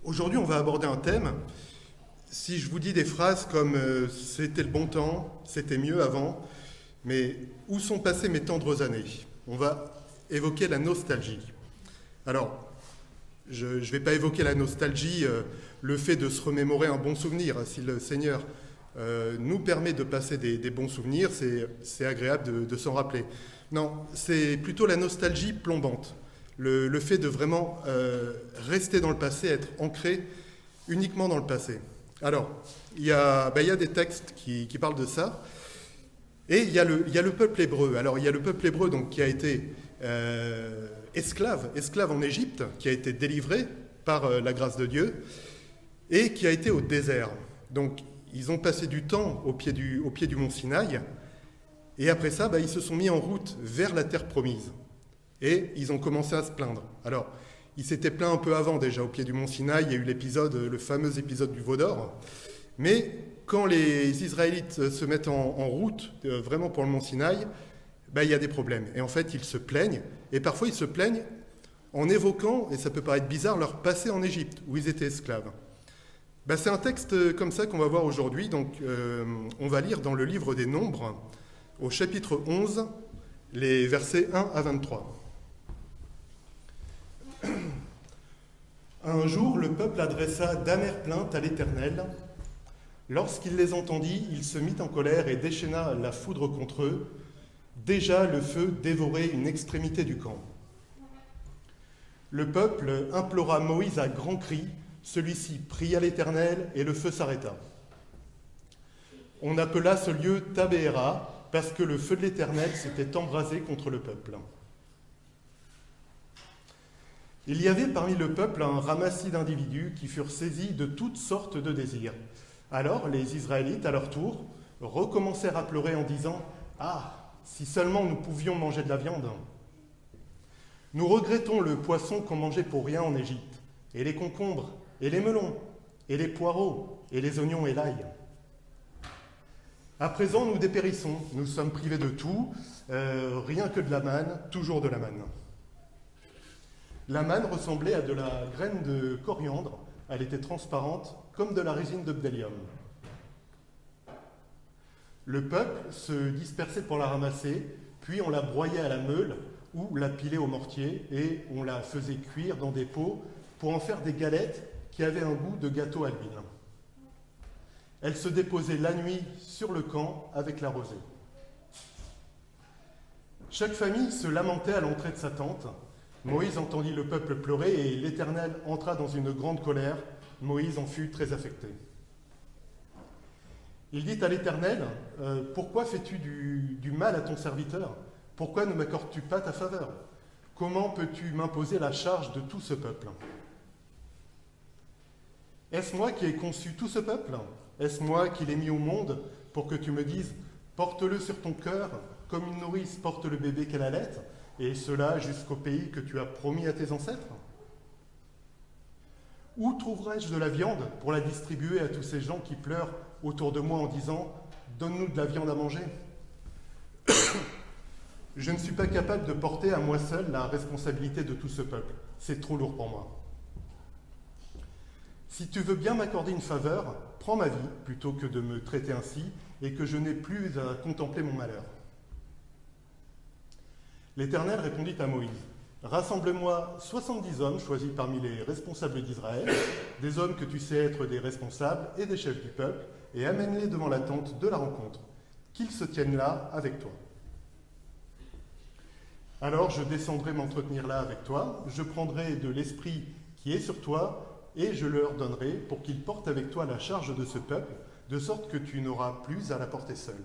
Aujourd'hui, on va aborder un thème. Si je vous dis des phrases comme c'était le bon temps, c'était mieux avant, mais où sont passées mes tendres années? On va évoquer la nostalgie. Alors, je ne vais pas évoquer la nostalgie, le fait de se remémorer un bon souvenir. Si le Seigneur nous permet de passer des bons souvenirs, c'est agréable de s'en rappeler. Non, c'est plutôt la nostalgie plombante. Le fait de vraiment rester dans le passé, être ancré uniquement dans le passé. Alors, il y a des textes qui parlent de ça. Et il y a le peuple hébreu. Alors, il y a le peuple hébreu donc, qui a été esclave en Égypte, qui a été délivré par la grâce de Dieu, et qui a été au désert. Donc, ils ont passé du temps au pied du mont Sinaï, et après ça, ils se sont mis en route vers la terre promise. Et ils ont commencé à se plaindre. Alors, ils s'étaient plaints un peu avant déjà, au pied du mont Sinaï, il y a eu le fameux épisode du veau d'or. Mais quand les Israélites se mettent en route, vraiment pour le mont Sinaï, il y a des problèmes. Et en fait, ils se plaignent, et parfois ils se plaignent en évoquant, et ça peut paraître bizarre, leur passé en Égypte, où ils étaient esclaves. C'est un texte comme ça qu'on va voir aujourd'hui, donc on va lire dans le livre des Nombres, au chapitre 11, les versets 1 à 23. Un jour, le peuple adressa d'amères plaintes à l'Éternel. Lorsqu'il les entendit, il se mit en colère et déchaîna la foudre contre eux. Déjà, le feu dévorait une extrémité du camp. Le peuple implora Moïse à grands cris. Celui-ci pria l'Éternel et le feu s'arrêta. On appela ce lieu Tabéhéra parce que le feu de l'Éternel s'était embrasé contre le peuple. Il y avait parmi le peuple un ramassis d'individus qui furent saisis de toutes sortes de désirs. Alors les Israélites, à leur tour, recommencèrent à pleurer en disant « Ah, si seulement nous pouvions manger de la viande ! Nous regrettons le poisson qu'on mangeait pour rien en Égypte, et les concombres, et les melons, et les poireaux, et les oignons et l'ail. À présent, nous dépérissons, nous sommes privés de tout, rien que de la manne, toujours de la manne. » La manne ressemblait à de la graine de coriandre. Elle était transparente comme de la résine de bdellium. Le peuple se dispersait pour la ramasser, puis on la broyait à la meule ou la pilait au mortier et on la faisait cuire dans des pots pour en faire des galettes qui avaient un goût de gâteau à l'huile. Elle se déposait la nuit sur le camp avec la rosée. Chaque famille se lamentait à l'entrée de sa tente. Moïse entendit le peuple pleurer et l'Éternel entra dans une grande colère. Moïse en fut très affecté. Il dit à l'Éternel, « Pourquoi fais-tu du mal à ton serviteur? Pourquoi ne m'accordes-tu pas ta faveur? Comment peux-tu m'imposer la charge de tout ce peuple? Est-ce moi qui ai conçu tout ce peuple? Est-ce moi qui l'ai mis au monde pour que tu me dises, porte-le sur ton cœur, comme une nourrice porte le bébé qu'elle allait, et cela jusqu'au pays que tu as promis à tes ancêtres? Où trouverai-je de la viande pour la distribuer à tous ces gens qui pleurent autour de moi en disant « Donne-nous de la viande à manger » Je ne suis pas capable de porter à moi seul la responsabilité de tout ce peuple. C'est trop lourd pour moi. Si tu veux bien m'accorder une faveur, prends ma vie plutôt que de me traiter ainsi et que je n'ai plus à contempler mon malheur. L'Éternel répondit à Moïse, « Rassemble-moi 70 hommes choisis parmi les responsables d'Israël, des hommes que tu sais être des responsables et des chefs du peuple, et amène-les devant la tente de la rencontre, qu'ils se tiennent là avec toi. Alors je descendrai m'entretenir là avec toi, je prendrai de l'esprit qui est sur toi, et je leur donnerai pour qu'ils portent avec toi la charge de ce peuple, de sorte que tu n'auras plus à la porter seul.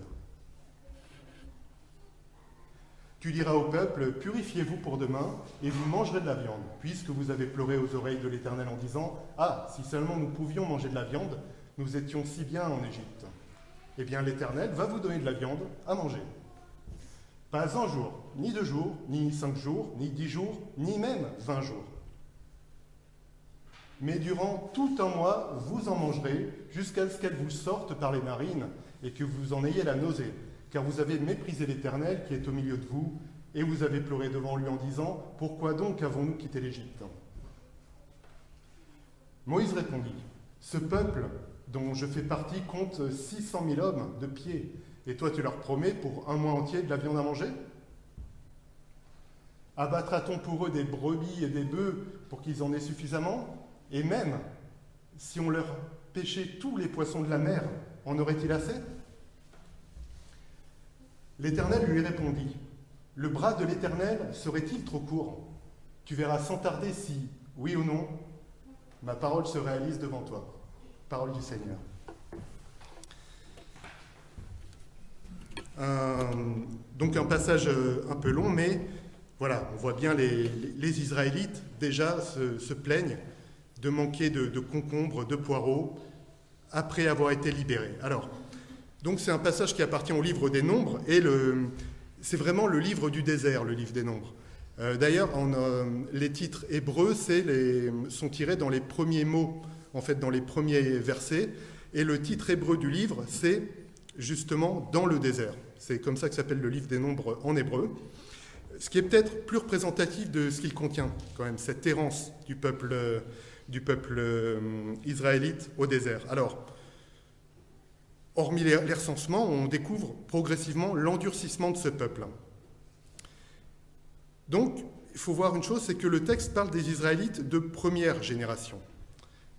Tu diras au peuple, purifiez-vous pour demain, et vous mangerez de la viande, puisque vous avez pleuré aux oreilles de l'Éternel en disant, ah, si seulement nous pouvions manger de la viande, nous étions si bien en Égypte. Eh bien l'Éternel va vous donner de la viande à manger. Pas un jour, ni 2 jours, ni 5 jours, ni 10 jours, ni même 20 jours. Mais durant tout un mois, vous en mangerez, jusqu'à ce qu'elle vous sorte par les narines, et que vous en ayez la nausée. Car vous avez méprisé l'Éternel qui est au milieu de vous, et vous avez pleuré devant lui en disant « Pourquoi donc avons-nous quitté l'Égypte » Moïse répondit, ce peuple dont je fais partie compte 600 000 hommes de pied, et toi tu leur promets pour un mois entier de la viande à manger? Abattra-t-on pour eux des brebis et des bœufs pour qu'ils en aient suffisamment? Et même, si on leur pêchait tous les poissons de la mer, en aurait-il assez? L'Éternel lui répondit, le bras de l'Éternel serait-il trop court? Tu verras sans tarder si, oui ou non, ma parole se réalise devant toi. Parole du Seigneur. Donc un passage un peu long, mais voilà, on voit bien les Israélites déjà se plaignent de manquer de concombres, de poireaux, après avoir été libérés. Alors, donc c'est un passage qui appartient au livre des Nombres, et c'est vraiment le livre du désert, le livre des Nombres. D'ailleurs, les titres hébreux sont tirés dans les premiers mots, en fait, dans les premiers versets, et le titre hébreu du livre, c'est justement « Dans le désert ». C'est comme ça que s'appelle le livre des Nombres en hébreu, ce qui est peut-être plus représentatif de ce qu'il contient, quand même, cette errance du peuple israélite au désert. Alors, hormis les recensements, on découvre progressivement l'endurcissement de ce peuple. Donc, il faut voir une chose, c'est que le texte parle des Israélites de première génération.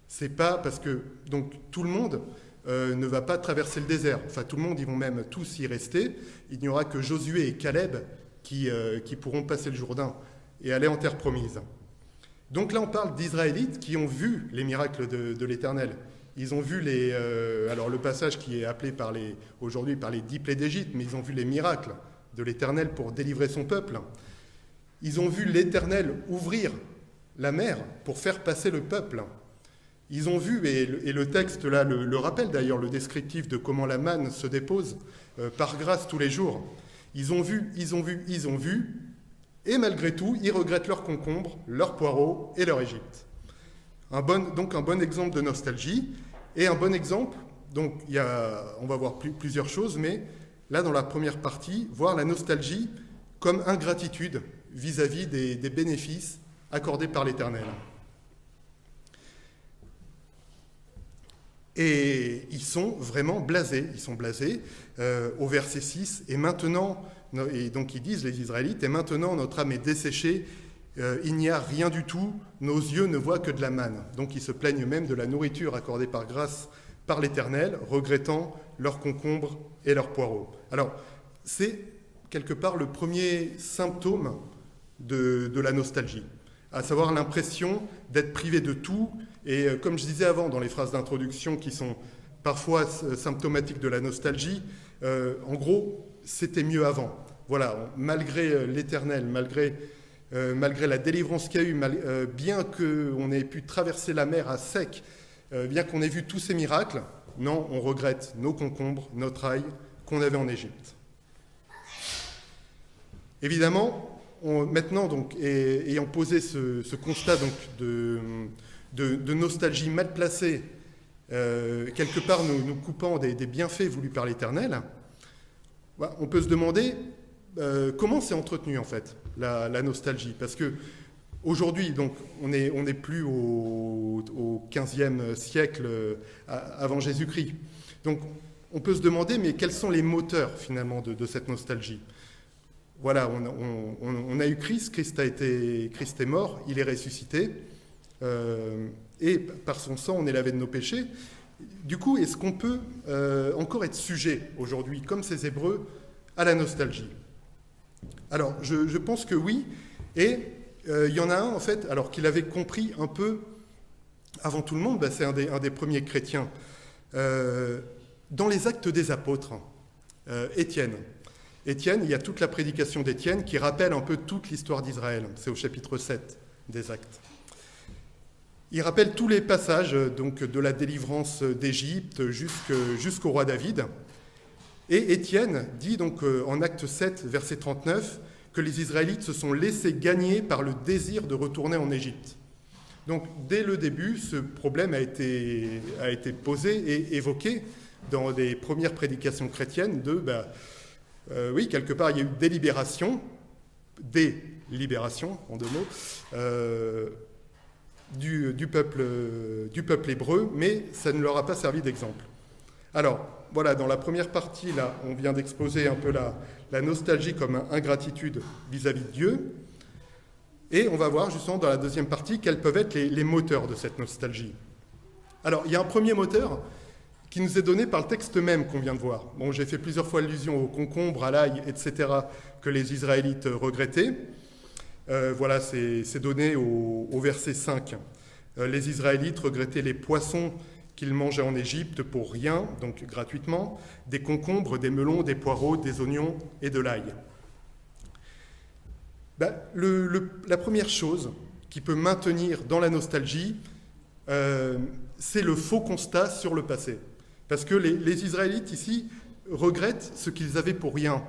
C'est pas parce que donc tout le monde ne va pas traverser le désert. Enfin, tout le monde, ils vont même tous y rester. Il n'y aura que Josué et Caleb qui pourront passer le Jourdain et aller en terre promise. Donc là, on parle d'Israélites qui ont vu les miracles de l'Éternel. Ils ont vu alors le passage qui est appelé aujourd'hui par les 10 plaies d'Égypte, mais ils ont vu les miracles de l'Éternel pour délivrer son peuple. Ils ont vu l'Éternel ouvrir la mer pour faire passer le peuple. Ils ont vu, et le texte là le rappelle d'ailleurs, le descriptif de comment la manne se dépose par grâce tous les jours. Ils ont vu, et malgré tout, ils regrettent leurs concombres, leurs poireaux et leur Égypte. Donc un bon exemple de nostalgie, et un bon exemple, donc on va voir plusieurs choses, mais là dans la première partie, voir la nostalgie comme ingratitude vis-à-vis des bénéfices accordés par l'Éternel. Et ils sont vraiment blasés, au verset 6, et maintenant, et donc ils disent les Israélites, et maintenant notre âme est desséchée, il n'y a rien du tout, nos yeux ne voient que de la manne. Donc ils se plaignent même de la nourriture accordée par grâce par l'Éternel, regrettant leurs concombres et leurs poireaux. Alors, c'est quelque part le premier symptôme de la nostalgie, à savoir l'impression d'être privé de tout, et comme je disais avant dans les phrases d'introduction qui sont parfois symptomatiques de la nostalgie, en gros, c'était mieux avant. Voilà, malgré l'Éternel, malgré la délivrance qu'il y a eu, bien qu'on ait pu traverser la mer à sec, bien qu'on ait vu tous ces miracles, non, on regrette nos concombres, notre ail qu'on avait en Égypte. Évidemment, maintenant, donc, ayant posé ce constat donc, de nostalgie mal placée, quelque part nous coupant des bienfaits voulus par l'Éternel, on peut se demander comment c'est entretenu en fait la nostalgie, parce que aujourd'hui, donc, on n'est plus au XVe siècle avant Jésus-Christ. Donc, on peut se demander, mais quels sont les moteurs finalement de cette nostalgie? Voilà, on a eu Christ est mort, il est ressuscité, et par son sang, on est lavé de nos péchés. Du coup, est-ce qu'on peut encore être sujet aujourd'hui, comme ces Hébreux, à la nostalgie? Alors, je pense que oui, et il y en a un, en fait, alors qu'il avait compris un peu avant tout le monde, c'est un des premiers chrétiens, dans les Actes des Apôtres, Étienne. Étienne, il y a toute la prédication d'Étienne qui rappelle un peu toute l'histoire d'Israël. C'est au chapitre 7 des Actes. Il rappelle tous les passages donc, de la délivrance d'Égypte jusqu'au roi David. Et Étienne dit donc en Acte 7, verset 39, que les Israélites se sont laissés gagner par le désir de retourner en Égypte. Donc dès le début, ce problème a été posé et évoqué dans les premières prédications chrétiennes oui, quelque part, il y a eu délibération en 2 mots, du peuple hébreu, mais ça ne leur a pas servi d'exemple. Alors, voilà, dans la première partie, là, on vient d'exposer un peu la nostalgie comme ingratitude vis-à-vis de Dieu. Et on va voir justement dans la deuxième partie quels peuvent être les moteurs de cette nostalgie. Alors, il y a un premier moteur qui nous est donné par le texte même qu'on vient de voir. Bon, j'ai fait plusieurs fois allusion aux concombres, à l'ail, etc., que les Israélites regrettaient. Voilà, c'est donné au verset 5. Les Israélites regrettaient les poissons qu'ils mangeaient en Égypte pour rien, donc gratuitement, des concombres, des melons, des poireaux, des oignons et de l'ail. La première chose qui peut maintenir dans la nostalgie, c'est le faux constat sur le passé. Parce que les Israélites ici regrettent ce qu'ils avaient pour rien.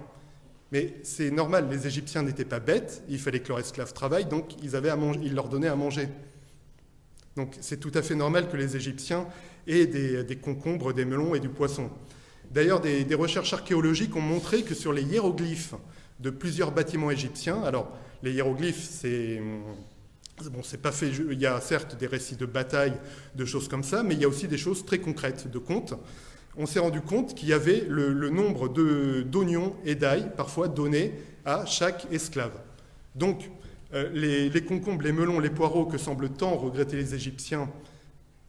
Mais c'est normal, les Égyptiens n'étaient pas bêtes, il fallait que leurs esclaves travaillent, donc ils leur donnaient à manger. Donc c'est tout à fait normal que les Égyptiens aient des concombres, des melons et du poisson. D'ailleurs, des recherches archéologiques ont montré que sur les hiéroglyphes de plusieurs bâtiments égyptiens, alors les hiéroglyphes, c'est pas fait, il y a certes des récits de batailles, de choses comme ça, mais il y a aussi des choses très concrètes, de contes. On s'est rendu compte qu'il y avait le nombre d'oignons et d'ail parfois donnés à chaque esclave. Donc, les concombres, les melons, les poireaux que semblent tant regretter les Égyptiens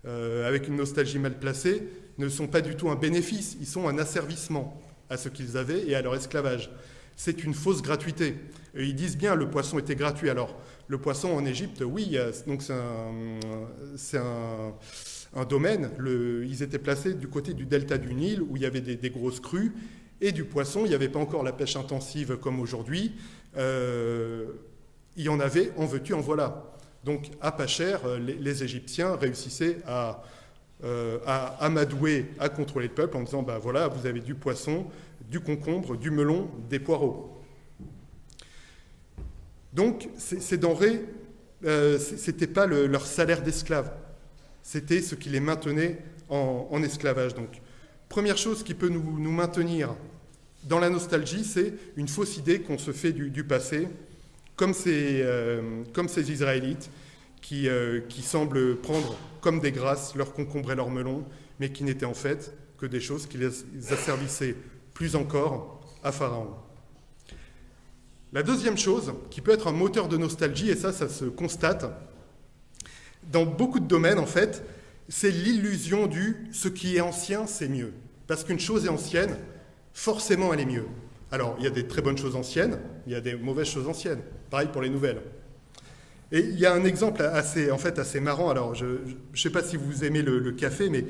avec une nostalgie mal placée ne sont pas du tout un bénéfice, ils sont un asservissement à ce qu'ils avaient et à leur esclavage. C'est une fausse gratuité. Et ils disent bien le poisson était gratuit. Alors, le poisson en Égypte, oui, donc c'est un domaine. Ils étaient placés du côté du delta du Nil où il y avait des grosses crues et du poisson. Il n'y avait pas encore la pêche intensive comme aujourd'hui. Il y en avait, en veux-tu, en voilà. Donc, à pas cher, les Égyptiens réussissaient à amadouer, à contrôler le peuple en disant, ben voilà, vous avez du poisson, du concombre, du melon, des poireaux. Donc, ces denrées, ce n'était pas leur salaire d'esclave, c'était ce qui les maintenait en esclavage. Donc, première chose qui peut nous maintenir dans la nostalgie, c'est une fausse idée qu'on se fait du passé, comme ces Israélites qui semblent prendre comme des grâces leurs concombres et leurs melons, mais qui n'étaient en fait que des choses qui les asservissaient plus encore à Pharaon. La deuxième chose, qui peut être un moteur de nostalgie, et ça se constate, dans beaucoup de domaines en fait, c'est l'illusion du « ce qui est ancien, c'est mieux ». Parce qu'une chose est ancienne, forcément elle est mieux. Alors, il y a des très bonnes choses anciennes, il y a des mauvaises choses anciennes. Pareil pour les nouvelles. Et il y a un exemple assez marrant. Alors, je ne sais pas si vous aimez le café, mais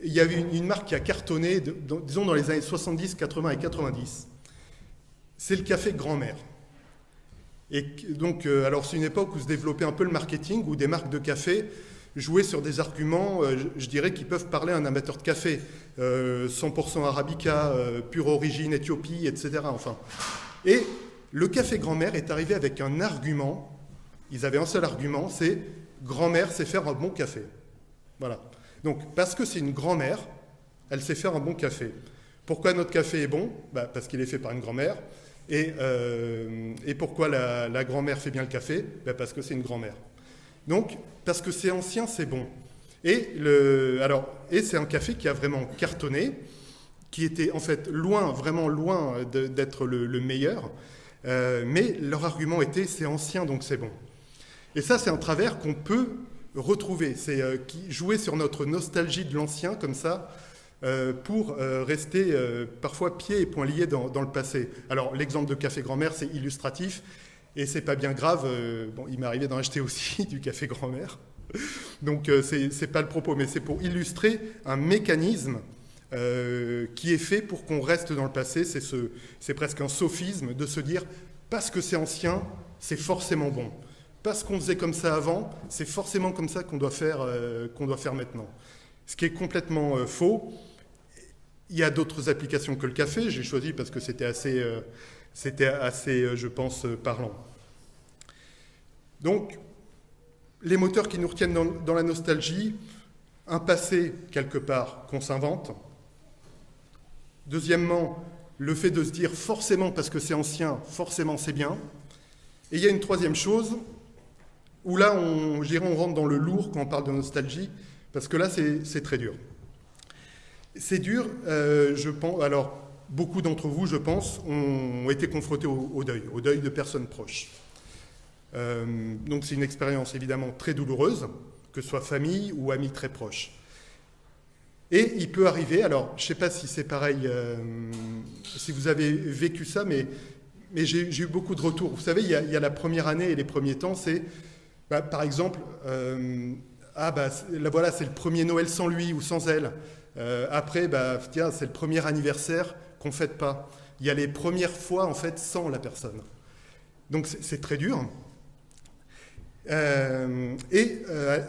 il y avait une marque qui a cartonné, disons dans les années 70, 80 et 90. C'est le café Grand-Mère. Et donc, alors c'est une époque où se développait un peu le marketing, où des marques de café jouaient sur des arguments, je dirais, qui peuvent parler à un amateur de café. 100% Arabica, pure origine Éthiopie, etc. Enfin. Et le café Grand-Mère est arrivé avec un argument. Ils avaient un seul argument, c'est grand-mère sait faire un bon café. Voilà. Donc, parce que c'est une grand-mère, elle sait faire un bon café. Pourquoi notre café est bon ? Parce qu'il est fait par une grand-mère. Et pourquoi la grand-mère fait bien le café ? Parce que c'est une grand-mère. Donc, parce que c'est ancien, c'est bon. Et c'est un café qui a vraiment cartonné, qui était en fait vraiment loin d'être le meilleur. Mais leur argument était c'est ancien, donc c'est bon. Et ça, c'est un travers qu'on peut retrouver. C'est jouer sur notre nostalgie de l'ancien, comme ça, pour rester parfois pieds et poings liés dans le passé. Alors, l'exemple de café grand-mère, c'est illustratif, et c'est pas bien grave. Il m'est arrivé d'en acheter aussi du café grand-mère. Donc, c'est pas le propos, mais c'est pour illustrer un mécanisme qui est fait pour qu'on reste dans le passé. C'est presque un sophisme de se dire, parce que c'est ancien, c'est forcément bon. Parce qu'on faisait comme ça avant, c'est forcément comme ça qu'on doit faire maintenant. Ce qui est complètement faux. Il y a d'autres applications que le café. J'ai choisi parce que c'était assez, je pense, parlant. Donc, les moteurs qui nous retiennent dans la nostalgie, un passé, quelque part, qu'on s'invente. Deuxièmement, le fait de se dire forcément parce que c'est ancien, forcément c'est bien. Et il y a une troisième chose, où là, je dirais, on rentre dans le lourd quand on parle de nostalgie, parce que là, c'est très dur. C'est dur, je pense. Alors, beaucoup d'entre vous, je pense, ont été confrontés au deuil de personnes proches. Donc, c'est une expérience évidemment très douloureuse, que ce soit famille ou amis très proches. Et il peut arriver, alors je ne sais pas si c'est pareil, si vous avez vécu ça, mais j'ai eu beaucoup de retours. Vous savez, il y a la première année et les premiers temps, c'est, par exemple, là voilà, c'est le premier Noël sans lui ou sans elle. Après, tiens, c'est le premier anniversaire qu'on ne fête pas. Il y a les premières fois, en fait, sans la personne. Donc c'est très dur. À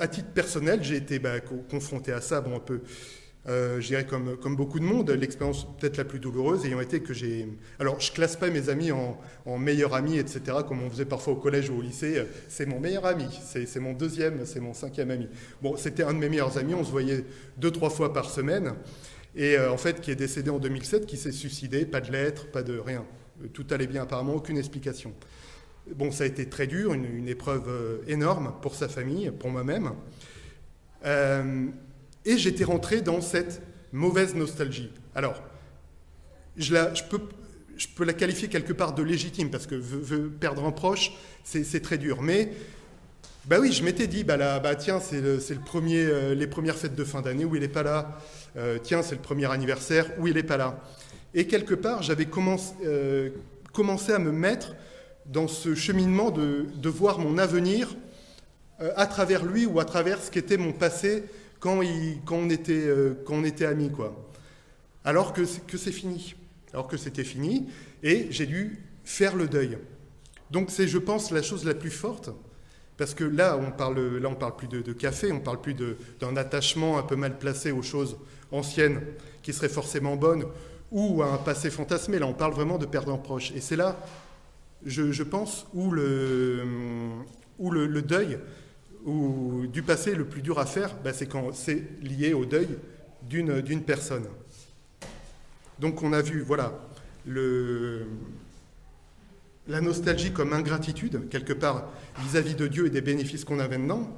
titre personnel, j'ai été confronté à ça, un peu, je dirais comme beaucoup de monde, l'expérience peut-être la plus douloureuse ayant été que j'ai... Alors, je ne classe pas mes amis en meilleurs amis, etc., comme on faisait parfois au collège ou au lycée. C'est mon meilleur ami, c'est mon deuxième, c'est mon cinquième ami. Bon, c'était un de mes meilleurs amis, on se voyait 2-3 fois par semaine, et en fait, qui est décédé en 2007, qui s'est suicidé, pas de lettres, pas de rien. Tout allait bien apparemment, aucune explication. Bon, ça a été très dur, une épreuve énorme pour sa famille, pour moi-même. Et j'étais rentré dans cette mauvaise nostalgie. Alors, je peux la qualifier quelque part de légitime, parce que perdre un proche, c'est très dur. Mais, oui, je m'étais dit, tiens, c'est le premier, les premières fêtes de fin d'année où il n'est pas là. Tiens, c'est le premier anniversaire où il n'est pas là. Et quelque part, j'avais commencé à me mettre dans ce cheminement de voir mon avenir à travers lui ou à travers ce qu'était mon passé quand on était amis, quoi. Alors que c'est fini. Alors que c'était fini, et j'ai dû faire le deuil. Donc c'est, je pense, la chose la plus forte, parce que là, on parle plus de café, on parle plus d'un attachement un peu mal placé aux choses anciennes qui seraient forcément bonnes, ou à un passé fantasmé. Là, on parle vraiment de perdre un proche. Et c'est là, je pense, où le deuil ou du passé le plus dur à faire, c'est quand c'est lié au deuil d'une personne. Donc on a vu, voilà, la nostalgie comme ingratitude, quelque part, vis-à-vis de Dieu et des bénéfices qu'on avait dedans.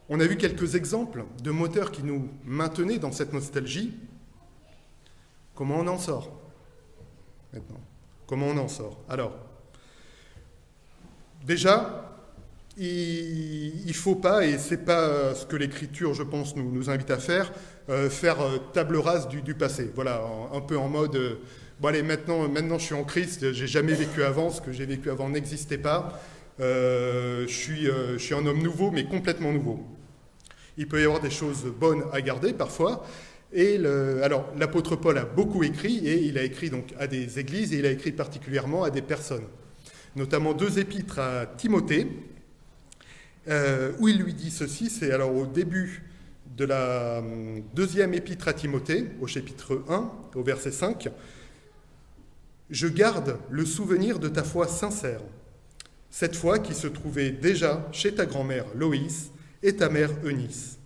On a vu quelques exemples de moteurs qui nous maintenaient dans cette nostalgie. Comment on en sort maintenant? Comment on en sort? Alors, déjà, il ne faut pas, et ce n'est pas ce que l'Écriture, je pense, nous invite à faire table rase du passé. Voilà, un peu en mode, allez, maintenant je suis en Christ, j'ai jamais vécu avant, ce que j'ai vécu avant n'existait pas, je suis un homme nouveau, mais complètement nouveau. Il peut y avoir des choses bonnes à garder parfois, et alors l'apôtre Paul a beaucoup écrit, et il a écrit donc à des églises, et il a écrit particulièrement à des personnes, notamment 2 épîtres à Timothée, où il lui dit ceci, c'est alors au début de la 2e épître à Timothée, au chapitre 1, au verset 5, « Je garde le souvenir de ta foi sincère, cette foi qui se trouvait déjà chez ta grand-mère Loïs et ta mère Eunice.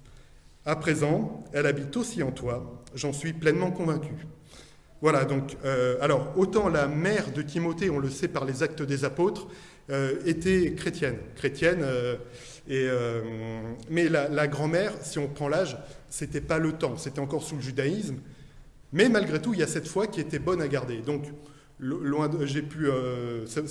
À présent, elle habite aussi en toi, j'en suis pleinement convaincu. » Voilà, donc, alors, autant la mère de Timothée, on le sait par les Actes des Apôtres, était chrétienne, mais la grand-mère, si on prend l'âge, c'était pas le temps, c'était encore sous le judaïsme, mais malgré tout, il y a cette foi qui était bonne à garder. Donc, c'est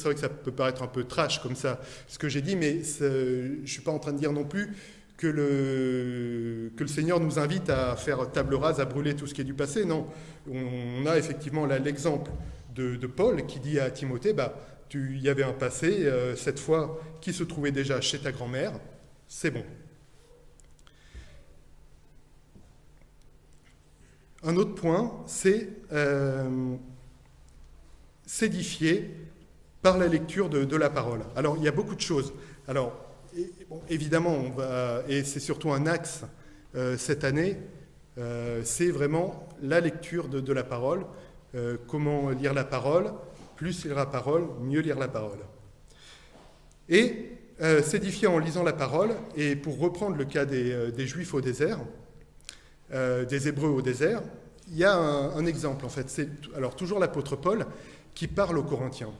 vrai que ça peut paraître un peu trash comme ça, ce que j'ai dit, mais je suis pas en train de dire non plus que le Seigneur nous invite à faire table rase, à brûler tout ce qui est du passé. Non, on a effectivement là l'exemple de Paul qui dit à Timothée, il y avait un passé, cette foi qui se trouvait déjà chez ta grand-mère, c'est bon. Un autre point, c'est s'édifier par la lecture de la parole. Alors, il y a beaucoup de choses. Alors, évidemment, et c'est surtout un axe cette année, c'est vraiment la lecture de la parole. Comment lire la parole? Plus lire la parole, mieux lire la parole. Et s'édifier en lisant la parole, et pour reprendre le cas des Juifs au désert, des Hébreux au désert, il y a un exemple, en fait. C'est alors toujours l'apôtre Paul qui parle aux Corinthiens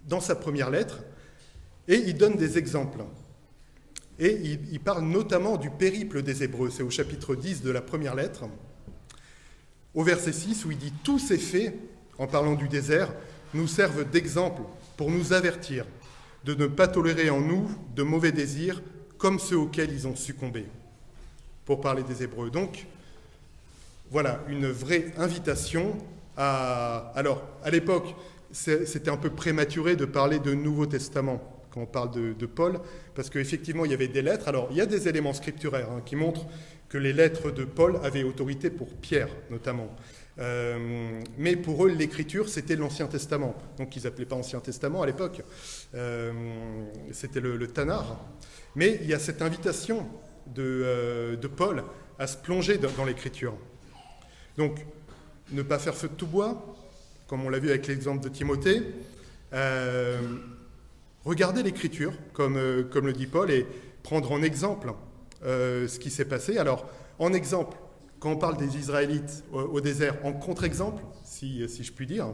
dans sa première lettre, et il donne des exemples. Et il parle notamment du périple des Hébreux. C'est au chapitre 10 de la première lettre, au verset 6, où il dit « Tous ces faits, en parlant du désert, nous servent d'exemple pour nous avertir de ne pas tolérer en nous de mauvais désirs comme ceux auxquels ils ont succombé. » Pour parler des Hébreux. Donc, voilà, une vraie invitation à... Alors, à l'époque, c'était un peu prématuré de parler de Nouveau Testament quand on parle de Paul, parce qu'effectivement, il y avait des lettres. Alors, il y a des éléments scripturaires qui montrent que les lettres de Paul avaient autorité pour Pierre, notamment. Mais pour eux, l'écriture, c'était l'Ancien Testament. Donc, ils n'appelaient pas Ancien Testament à l'époque. C'était le Tanar. Mais il y a cette invitation de Paul à se plonger dans l'écriture. Donc, ne pas faire feu de tout bois, comme on l'a vu avec l'exemple de Timothée. Regarder l'écriture, comme le dit Paul, et prendre en exemple ce qui s'est passé. Alors, en exemple, quand on parle des Israélites au désert, en contre-exemple, si je puis dire,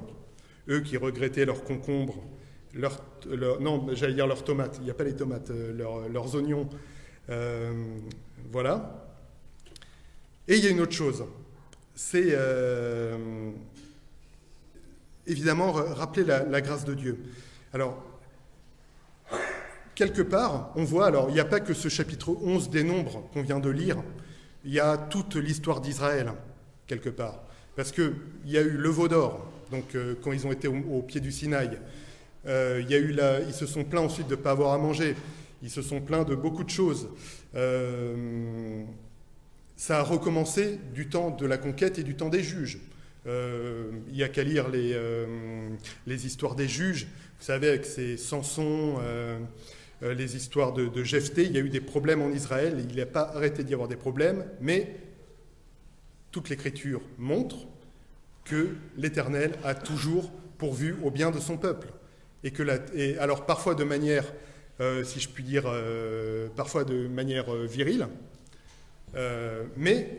eux qui regrettaient leurs concombres, leurs tomates, il n'y a pas les tomates, leurs oignons, voilà. Et il y a une autre chose, c'est évidemment rappeler la grâce de Dieu. Alors, quelque part, on voit, alors il n'y a pas que ce chapitre 11 des Nombres qu'on vient de lire, il y a toute l'histoire d'Israël, quelque part. Parce qu'il y a eu le veau d'or, donc quand ils ont été au pied du Sinaï, ils se sont plaints ensuite de ne pas avoir à manger, ils se sont plaints de beaucoup de choses. Ça a recommencé du temps de la conquête et du temps des juges. Il n'y a qu'à lire les histoires des juges, vous savez, avec ces Samson, les histoires de Jephthé, il y a eu des problèmes en Israël, il n'a pas arrêté d'y avoir des problèmes, mais toute l'Écriture montre que l'Éternel a toujours pourvu au bien de son peuple. Et alors parfois de manière, si je puis dire, parfois de manière virile, mais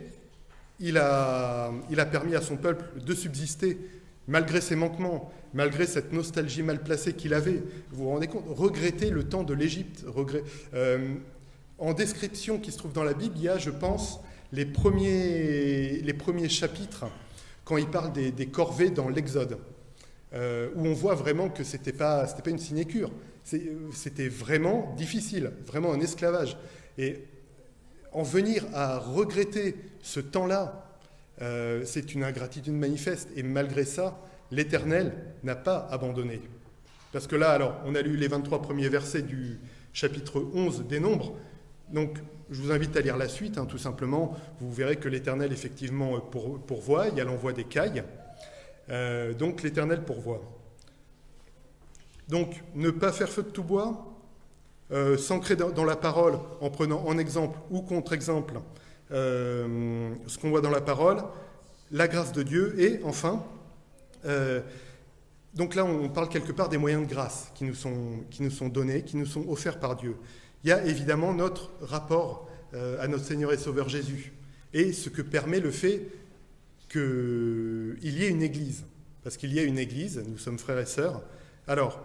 il a permis à son peuple de subsister malgré ses manquements, malgré cette nostalgie mal placée qu'il avait. Vous vous rendez compte, regretter le temps de l'Égypte. En description qui se trouve dans la Bible, il y a, je pense, les premiers chapitres quand il parle des corvées dans l'Exode, où on voit vraiment que c'était pas une sinécure. C'était vraiment difficile, vraiment un esclavage. Et en venir à regretter ce temps-là, c'est une ingratitude manifeste. Et malgré ça, l'Éternel n'a pas abandonné. Parce que là, alors, on a lu les 23 premiers versets du chapitre 11 des Nombres. Donc, je vous invite à lire la suite, tout simplement. Vous verrez que l'Éternel, effectivement, pourvoit. Il y a l'envoi des cailles. Donc, l'Éternel pourvoit. Donc, ne pas faire feu de tout bois, s'ancrer dans la parole en prenant en exemple ou contre-exemple ce qu'on voit dans la parole, la grâce de Dieu, et enfin, donc là on parle quelque part des moyens de grâce qui nous sont donnés, qui nous sont offerts par Dieu. Il y a évidemment notre rapport à notre Seigneur et Sauveur Jésus, et ce que permet le fait qu'il y ait une Église, parce qu'il y a une Église, nous sommes frères et sœurs. Alors,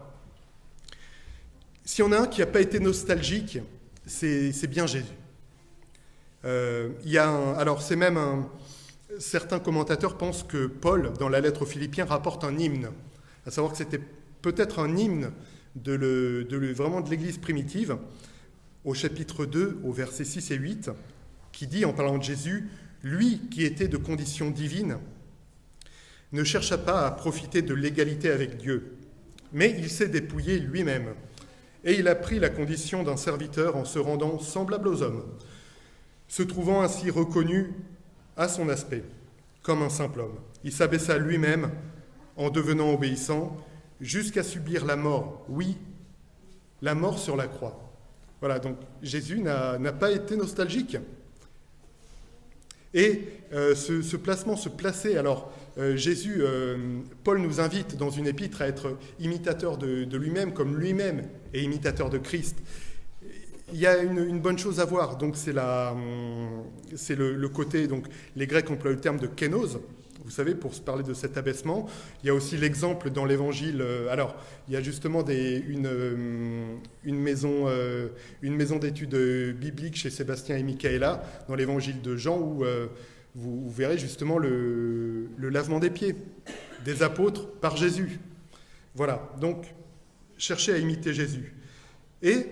s'il y en a un qui n'a pas été nostalgique, c'est bien Jésus. Alors c'est même certains commentateurs pensent que Paul, dans la lettre aux Philippiens, rapporte un hymne, à savoir que c'était peut-être un hymne vraiment de l'Église primitive, au chapitre 2, au versets 6 et 8, qui dit, en parlant de Jésus, « Lui qui était de condition divine, ne chercha pas à profiter de l'égalité avec Dieu, mais il s'est dépouillé lui-même, et il a pris la condition d'un serviteur en se rendant semblable aux hommes, se trouvant ainsi reconnu à son aspect, comme un simple homme. Il s'abaissa lui-même en devenant obéissant, jusqu'à subir la mort, oui, la mort sur la croix. » Voilà, donc Jésus n'a pas été nostalgique. Et ce placement, se placer, alors Jésus, Paul nous invite dans une épître à être imitateur de lui-même, comme lui-même est imitateur de Christ. Il y a une bonne chose à voir, donc c'est le côté, donc les Grecs emploient le terme de kénose, vous savez, pour se parler de cet abaissement. Il y a aussi l'exemple dans l'Évangile. Alors, il y a justement une maison d'études bibliques chez Sébastien et Michaela, dans l'Évangile de Jean, où vous verrez justement le lavement des pieds des apôtres par Jésus. Voilà, donc, cherchez à imiter Jésus. Et,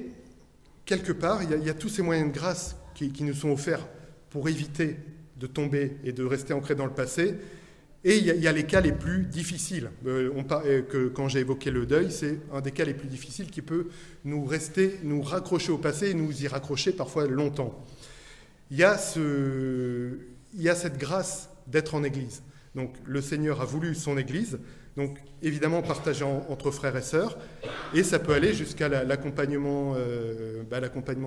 quelque part, il y a tous ces moyens de grâce qui nous sont offerts pour éviter de tomber et de rester ancré dans le passé. Et il y a les cas les plus difficiles. Quand j'ai évoqué le deuil, c'est un des cas les plus difficiles qui peut nous raccrocher au passé et nous y raccrocher parfois longtemps. Il y a cette grâce d'être en Église. Donc le Seigneur a voulu son Église, donc évidemment partageant entre frères et sœurs, et ça peut aller jusqu'à l'accompagnement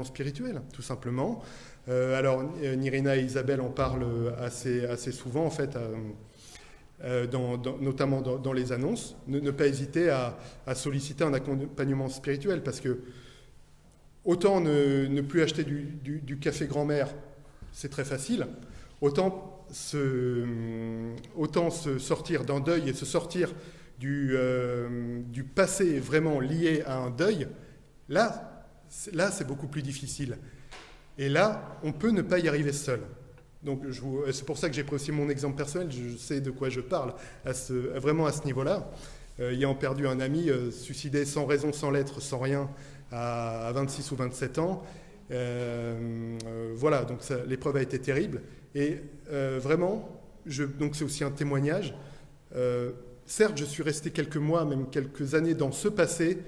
spirituel, tout simplement. Alors Nirina et Isabelle en parlent assez souvent, en fait, notamment dans les annonces. Ne pas hésiter à solliciter un accompagnement spirituel, parce que autant ne plus acheter du café grand-mère, c'est très facile, autant se sortir d'un deuil et se sortir du passé vraiment lié à un deuil, là c'est beaucoup plus difficile. Et là, on peut ne pas y arriver seul. Donc c'est pour ça que j'ai pris aussi mon exemple personnel, je sais de quoi je parle, vraiment à ce niveau-là. Ayant perdu un ami, suicidé sans raison, sans lettre, sans rien, à 26 ou 27 ans, voilà, donc l'épreuve a été terrible. Et vraiment, donc c'est aussi un témoignage. Certes, je suis resté quelques mois, même quelques années dans ce passé,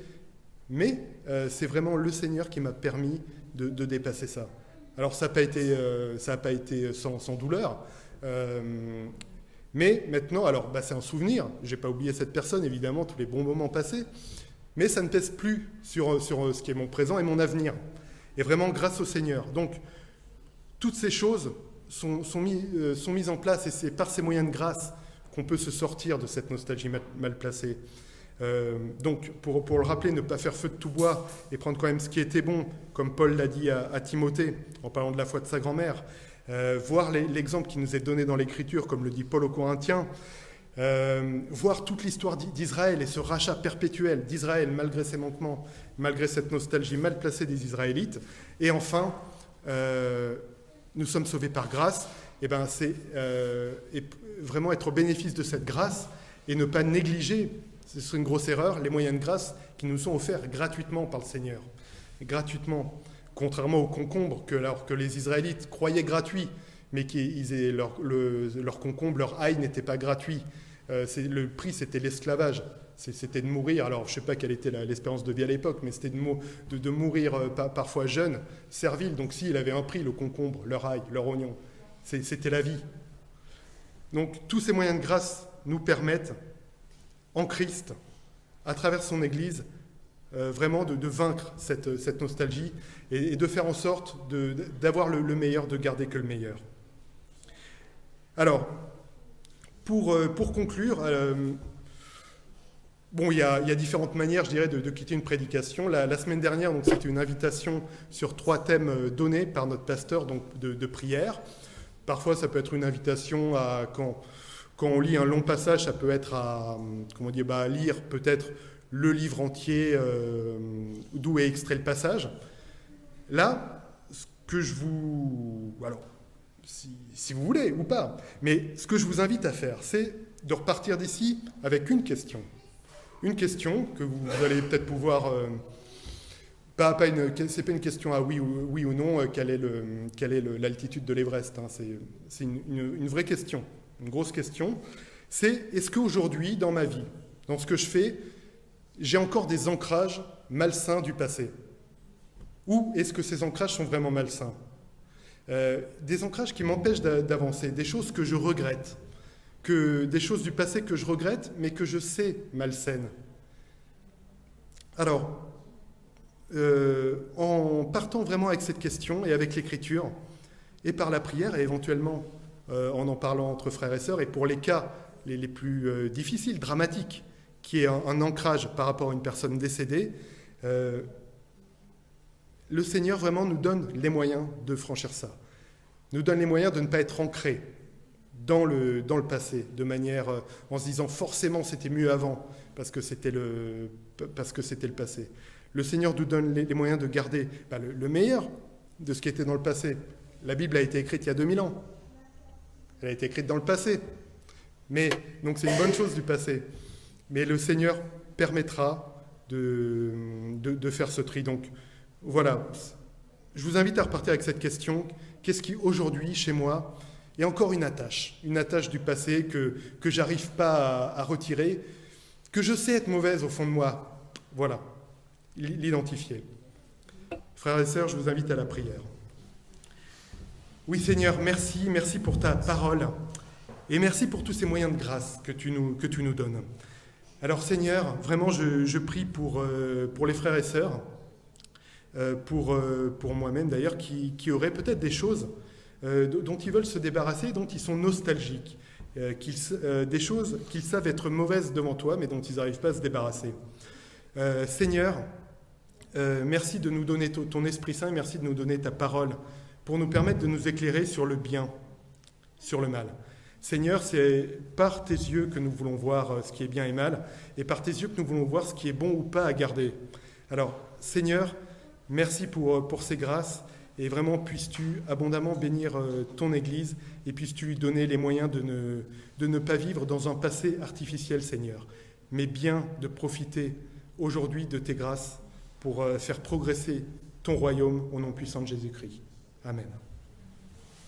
mais c'est vraiment le Seigneur qui m'a permis de dépasser ça. Alors ça n'a pas été sans douleur, mais maintenant, alors c'est un souvenir. J'ai pas oublié cette personne, évidemment, tous les bons moments passés, mais ça ne pèse plus sur ce qui est mon présent et mon avenir. Et vraiment grâce au Seigneur. Donc toutes ces choses sont mises en place, et c'est par ces moyens de grâce qu'on peut se sortir de cette nostalgie mal placée. Donc, pour le rappeler, ne pas faire feu de tout bois et prendre quand même ce qui était bon, comme Paul l'a dit à Timothée, en parlant de la foi de sa grand-mère, voir l'exemple qui nous est donné dans l'Écriture, comme le dit Paul aux Corinthiens, voir toute l'histoire d'Israël et ce rachat perpétuel d'Israël, malgré ses manquements, malgré cette nostalgie mal placée des Israélites, et enfin, nous sommes sauvés par grâce, et c'est vraiment être au bénéfice de cette grâce et ne pas négliger, ce serait une grosse erreur, les moyens de grâce qui nous sont offerts gratuitement par le Seigneur. Et gratuitement, contrairement aux concombres alors que les Israélites croyaient gratuits, mais leur concombre, leur ail n'était pas gratuit. Le prix, c'était l'esclavage. C'était de mourir, alors je ne sais pas quelle était l'espérance de vie à l'époque, mais c'était de mourir parfois jeune, servile. Donc s'il avait un prix, le concombre, leur ail, leur oignon, c'était la vie. Donc tous ces moyens de grâce nous permettent, en Christ, à travers son Église, vraiment de vaincre cette nostalgie et de faire en sorte d'avoir le meilleur, de garder que le meilleur. Alors, pour conclure, il y a différentes manières, je dirais, de quitter une prédication. La semaine dernière, donc, c'était une invitation sur 3 thèmes donnés par notre pasteur, donc de prière. Parfois, ça peut être une invitation à quand on lit un long passage, ça peut être à lire peut-être le livre entier d'où est extrait le passage. Là, ce que je vous... Alors, si vous voulez ou pas, mais ce que je vous invite à faire, c'est de repartir d'ici avec une question. Une question que vous allez peut-être pouvoir... c'est pas une question à oui ou non, quelle est l'altitude de l'Everest. Hein, c'est une vraie question, une grosse question. C'est, est-ce qu'aujourd'hui, dans ma vie, dans ce que je fais, j'ai encore des ancrages malsains du passé? Ou est-ce que ces ancrages sont vraiment malsains? Des ancrages qui m'empêchent d'avancer, des choses que je regrette, des choses du passé que je regrette, mais que je sais malsaines. Alors, en partant vraiment avec cette question et avec l'Écriture, et par la prière, et éventuellement en parlant entre frères et sœurs, et pour les cas les plus difficiles, dramatiques, qui est un ancrage par rapport à une personne décédée, le Seigneur vraiment nous donne les moyens de franchir ça, nous donne les moyens de ne pas être ancré dans le passé, de manière en se disant forcément c'était mieux avant, parce que c'était le passé. Le Seigneur nous donne les moyens de garder le meilleur de ce qui était dans le passé. La Bible a été écrite il y a 2000 ans. Elle a été écrite dans le passé. Donc c'est une bonne chose du passé. Mais le Seigneur permettra de faire ce tri. Donc voilà, je vous invite à repartir avec cette question. Qu'est-ce qui aujourd'hui, chez moi, est encore une attache du passé que j'arrive pas à retirer, que je sais être mauvaise au fond de moi. Voilà, l'identifier. Frères et sœurs, je vous invite à la prière. Oui Seigneur, merci pour ta parole et merci pour tous ces moyens de grâce que tu nous donnes. Alors Seigneur, vraiment je prie pour les frères et sœurs, pour moi-même d'ailleurs, qui auraient peut-être des choses dont ils veulent se débarrasser, dont ils sont nostalgiques, des choses qu'ils savent être mauvaises devant toi, mais dont ils n'arrivent pas à se débarrasser. Seigneur, merci de nous donner ton Esprit Saint, merci de nous donner ta parole, pour nous permettre de nous éclairer sur le bien, sur le mal. Seigneur, c'est par tes yeux que nous voulons voir ce qui est bien et mal, et par tes yeux que nous voulons voir ce qui est bon ou pas à garder. Alors, Seigneur, merci pour ces grâces, et vraiment puisses-tu abondamment bénir ton Église, et puisses-tu lui donner les moyens de ne pas vivre dans un passé artificiel, Seigneur, mais bien de profiter aujourd'hui de tes grâces pour faire progresser ton royaume au nom puissant de Jésus-Christ. Amen.